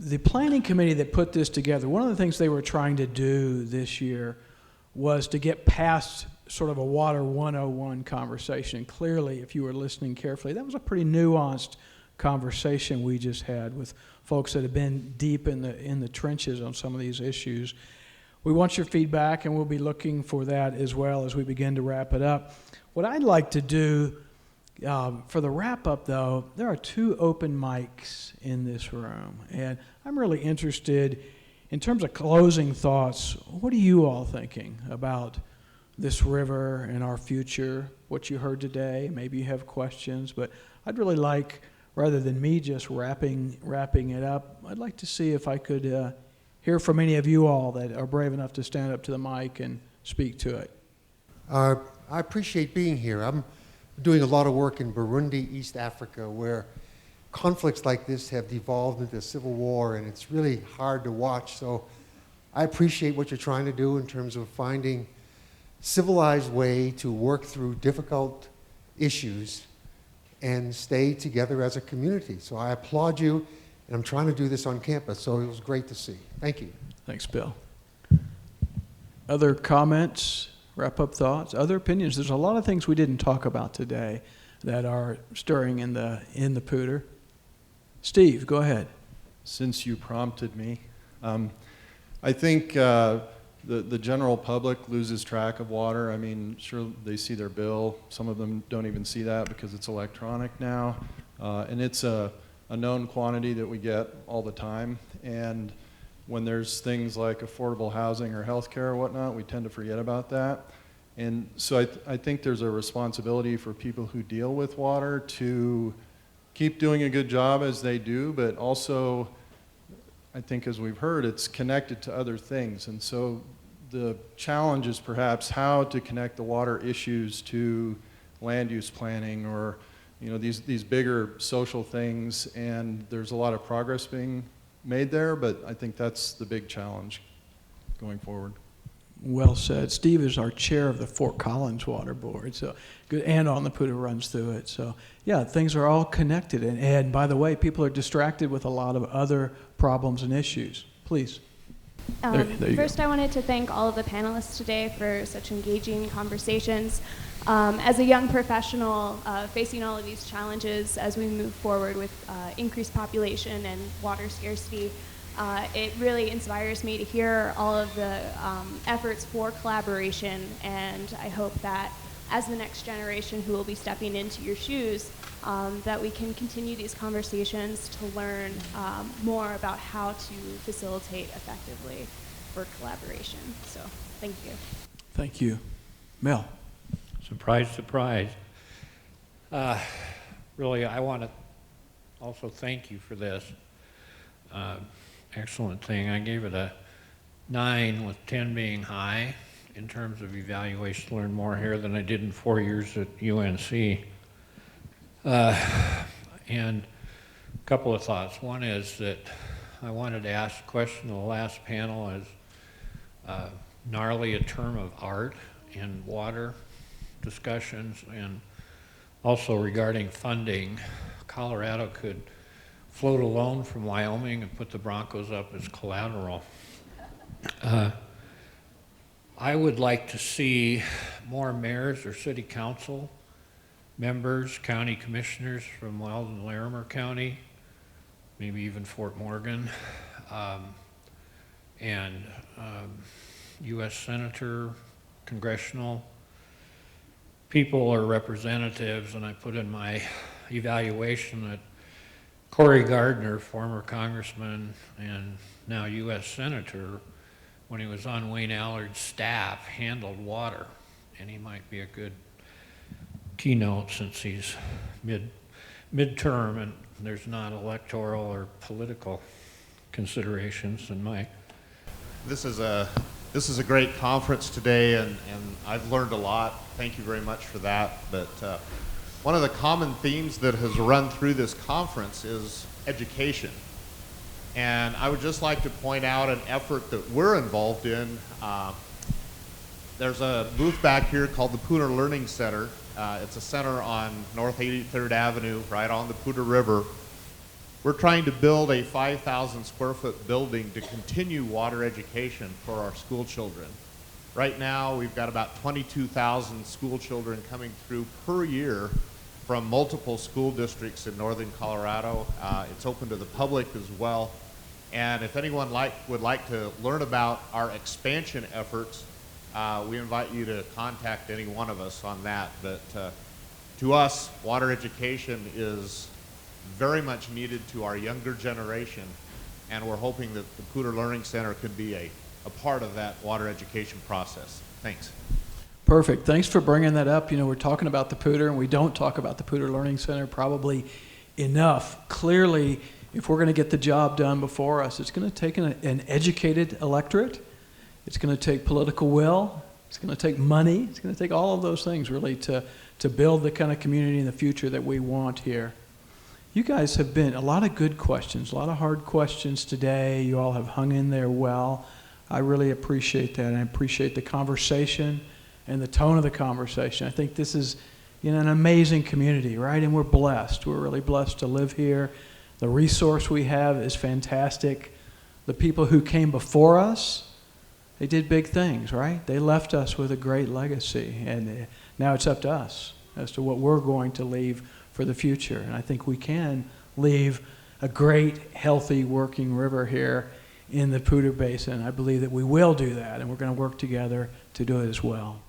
the planning committee that put this together, one of the things they were trying to do this year was to get past sort of a Water 101 conversation. Clearly, if you were listening carefully, that was a pretty nuanced conversation we just had with folks that have been deep in the trenches on some of these issues. We want your feedback, and we'll be looking for that as well as we begin to wrap it up. What I'd like to do for the wrap-up, though, there are 2 open mics in this room, and I'm really interested in terms of closing thoughts. What are you all thinking about this river and our future, what you heard today? Maybe you have questions, but I'd really like, rather than me just wrapping it up, I'd like to see if I could hear from any of you all that are brave enough to stand up to the mic and speak to it. I appreciate being here. I'm doing a lot of work in Burundi, East Africa, where conflicts like this have devolved into civil war, and it's really hard to watch. So I appreciate what you're trying to do in terms of finding civilized way to work through difficult issues and stay together as a community. So I applaud you, and I'm trying to do this on campus, so it was great to see. Thank you. Thanks, Bill. Other comments? Wrap-up thoughts, other opinions? There's a lot of things we didn't talk about today that are stirring in the Poudre. Steve, go ahead. Since you prompted me, I think the general public loses track of water. I mean, sure, they see their bill. Some of them don't even see that because it's electronic now, and it's a known quantity that we get all the time. And when there's things like affordable housing or healthcare or whatnot, we tend to forget about that. And so I think there's a responsibility for people who deal with water to keep doing a good job as they do, but also, I think as we've heard, it's connected to other things. And so the challenge is perhaps how to connect the water issues to land use planning or these bigger social things, and there's a lot of progress being made there, but I think that's the big challenge going forward. Well said. Steve is our chair of the Fort Collins Water Board, so good, and on the Poudre runs through it. So yeah, things are all connected. And by the way, people are distracted with a lot of other problems and issues. Please. There you First, go. I wanted to thank all of the panelists today for such engaging conversations. As a young professional facing all of these challenges as we move forward with increased population and water scarcity, it really inspires me to hear all of the efforts for collaboration, and I hope that as the next generation who will be stepping into your shoes, that we can continue these conversations to learn more about how to facilitate effectively for collaboration. So, thank you. Thank you. Mel. Surprise, surprise. Really, I want to also thank you for this. Excellent thing. I gave it a 9 with 10 being high in terms of evaluation. Learned more here than I did in 4 years at UNC. And a couple of thoughts. One is that I wanted to ask a question in the last panel as gnarly a term of art in water discussions, and also regarding funding. Colorado could float a loan from Wyoming and put the Broncos up as collateral. I would like to see more mayors or city council members, county commissioners from Wells and Larimer County, maybe even Fort Morgan, and U.S. Senator, congressional people or representatives. And I put in my evaluation that Cory Gardner, former congressman and now U.S. Senator, when he was on Wayne Allard's staff, handled water, and he might be a good keynote since he's midterm and there's not electoral or political considerations in my. This is a great conference today, and I've learned a lot. Thank you very much for that. But one of the common themes that has run through this conference is education. And I would just like to point out an effort that we're involved in. There's a booth back here called the Poudre Learning Center. It's a center on North 83rd Avenue, right on the Poudre River. We're trying to build a 5,000 square foot building to continue water education for our school children. Right now, we've got about 22,000 school children coming through per year from multiple school districts in northern Colorado. It's open to the public as well. And if anyone would like to learn about our expansion efforts, we invite you to contact any one of us on that. But to us, water education is very much needed to our younger generation, and we're hoping that the Poudre Learning Center could be a part of that water education process. Thanks. Perfect. Thanks for bringing that up. You know, we're talking about the Poudre, and we don't talk about the Poudre Learning Center probably enough. Clearly, if we're going to get the job done before us, it's going to take an educated electorate. It's going to take political will. It's going to take money. It's going to take all of those things, really, to build the kind of community in the future that we want here. You guys have been a lot of good questions, a lot of hard questions today. You all have hung in there well. I really appreciate that, and I appreciate the conversation and the tone of the conversation. I think this is, you know, an amazing community, right? And we're blessed. We're really blessed to live here. The resource we have is fantastic. The people who came before us, they did big things, right? They left us with a great legacy, and now it's up to us as to what we're going to leave for the future. And I think we can leave a great, healthy, working river here in the Poudre Basin. I believe that we will do that, and we're going to work together to do it as well.